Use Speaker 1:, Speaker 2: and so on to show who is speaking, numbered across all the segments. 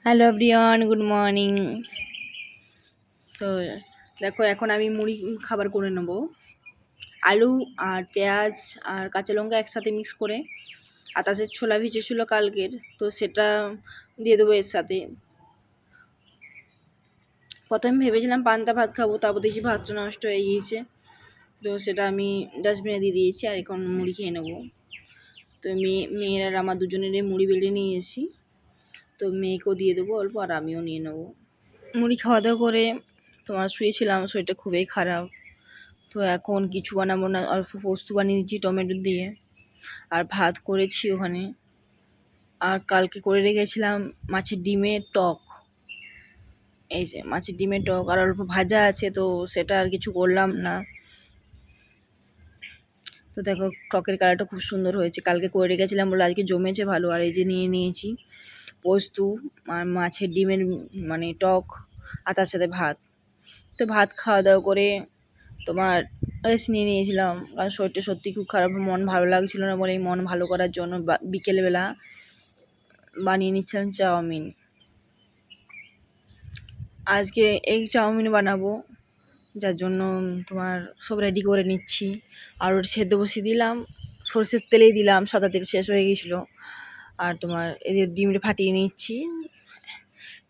Speaker 1: Hello everyone, good morning. তো দেখো, এখন আমি মুড়ি খাবার করে নেব। আলু আর পেঁয়াজ আর কাঁচা লঙ্কা একসাথে মিক্স করে, আতাসের ছোলা ভিজেছিল কালকের, তো সেটা দিয়ে দেবো এর সাথে। প্রথমে ভেবেছিলাম পান্তা ভাত খাবো, তারপর দেখি ভাতটা নষ্ট হয়ে গিয়েছে, তো সেটা আমি ডাস্টবিনে দিয়ে দিয়েছি। আর এখন মুড়ি খেয়ে নেবো। তো মেয়ের আর আমার দুজনেরই মুড়ি বেলে নিয়ে এসেছি, তো মেয়েকেও দিয়ে দেবো অল্প, আর আমিও নিয়ে নেবো। মুড়ি খাওয়া দাওয়া করে তোমার শুয়েছিলাম, শরীরটা খুবই খারাপ। তো এখন কিছু বানাবো না, অল্প পোস্ত বানিয়ে দিচ্ছি টমেটো দিয়ে, আর ভাত করেছি ওখানে। আর কালকে করে রেখেছিলাম মাছের ডিমের টক, এই যে মাছের ডিমের টক, আর অল্প ভাজা আছে, তো সেটা আর কিছু করলাম না। তো দেখো, টকের কালারটা খুব সুন্দর হয়েছে, কালকে করে রেখেছিলাম বলে আজকে জমেছে ভালো। আর এই যে নিয়ে নিয়েছি পোস্ত আর মাছের ডিমের মানে টক, আর তার সাথে ভাত। তো ভাত খাওয়া দাওয়া করে তোমার রেস্ট নিয়ে নিয়েছিলাম, কারণ শরীরটা সত্যি খুব খারাপ, মন ভালো লাগছিল না বলে মন ভালো করার জন্য বিকেলবেলা বানিয়ে নিচ্ছিলাম চাউমিন। আজকে এই চাউমিন বানাবো, যার জন্য তোমার সব রেডি করে নিচ্ছি। আর ওটা সেদ্ধ বসিয়ে দিলাম, সরষের তেলেই দিলাম, সাদা তেল শেষ হয়ে গিয়েছিলো। আর তোমার এদের ডিমটা ফাটিয়ে নিচ্ছি,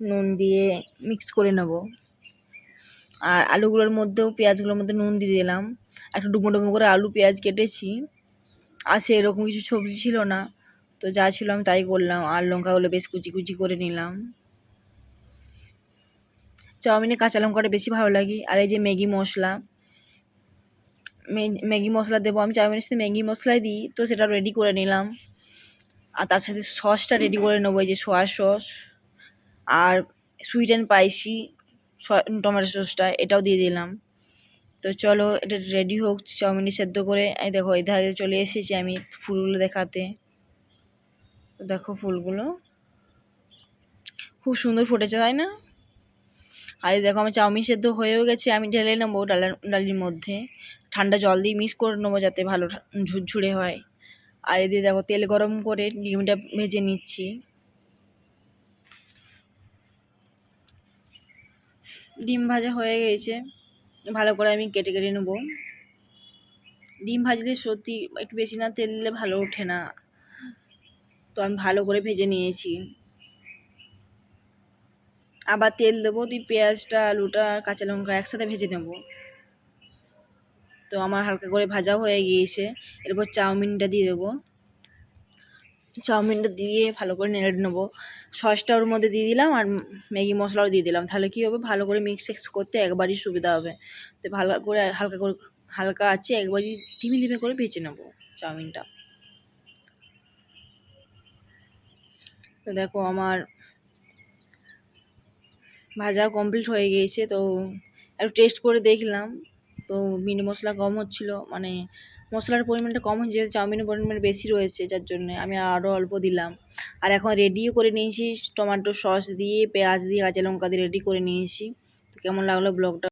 Speaker 1: নুন দিয়ে মিক্স করে নেবো। আর আলুগুলোর মধ্যেও পেঁয়াজগুলোর মধ্যে নুন দিয়ে দিলাম, একটু ডুমো ডুমো করে আলু পেঁয়াজ কেটেছি। আর সেরকম কিছু সবজি ছিল না, তো যা ছিল আমি তাই করলাম। আর লঙ্কাগুলো বেশ কুচি কুচি করে নিলাম। চাউমিনে কাঁচা লঙ্কাটা বেশি ভালো লাগে। আর এই যে ম্যাগি মশলা, ম্যাগি মশলা দেবো আমি, চাউমিনের সাথে ম্যাগি মশলাই দিই, তো সেটা রেডি করে নিলাম। আর তার সাথে সসটা রেডি করে নেবো, এই যে সোয়া সস আর সুইট অ্যান্ড স্পাইসি টমেটো সসটা, এটাও দিয়ে দিলাম। তো চলো এটা রেডি হোক, চাউমিনটি সেদ্ধ করে। এই দেখো এই ধারে চলে এসেছি আমি ফুলগুলো দেখাতে। দেখো ফুলগুলো খুব সুন্দর ফুটেছে, তাই না? আর এই দেখো আমার চাউমিন সেদ্ধ হয়েও গেছে, আমি ঢেলে নেবো ডালির মধ্যে। ঠান্ডা জল দিয়ে মিক্স করে নেবো যাতে ভালো ঝুরঝুরে হয়। আর এদিকে দেখো তেল গরম করে ডিমটা ভেজে নিচ্ছি। ডিম ভাজা হয়ে গেছে, ভালো করে আমি কেটে কেটে নেবো। ডিম ভাজলে সত্যি একটু বেশি না তেল দিলে ভালো ওঠে না, তো আমি ভালো করে ভেজে নিয়েছি। আবার তেল দেবো, দিয়ে পেঁয়াজটা আলুটা আর কাঁচা লঙ্কা একসাথে ভেজে নেব। তো আমার হালকা করে ভাজা হয়ে গিয়েছে, এরপর চাউমিনটা দিয়ে দেবো। চাউমিনটা দিয়ে ভালো করে নেড়ে নেবো। সসটা ওর মধ্যে দিয়ে দিলাম, আর ম্যাগি মশলাও দিয়ে দিলাম, তাহলে কী হবে, ভালো করে মিক্স করতে একবারই সুবিধা হবে। তো ভালো করে হালকা আছে একবারই ধীমে ধীমে করে ভেজে নেবো চাউমিনটা। তো দেখো আমার ভাজা কমপ্লিট হয়ে গিয়েছে। তো একটু টেস্ট করে দেখলাম, তো মিট মশলা কম হচ্ছিলো, মানে মশলার পরিমাণটা কম হচ্ছে, চাউমিনের পরিমাণ বেশি রয়েছে, যার জন্য আমি আরও অল্প দিলাম। আর এখন রেডিও করে নিয়েছি টমেটো সস দিয়ে, পেঁয়াজ দিয়ে, কাঁচা লঙ্কা দিয়ে রেডি করে নিয়েছি। তো কেমন লাগলো ব্লগটা?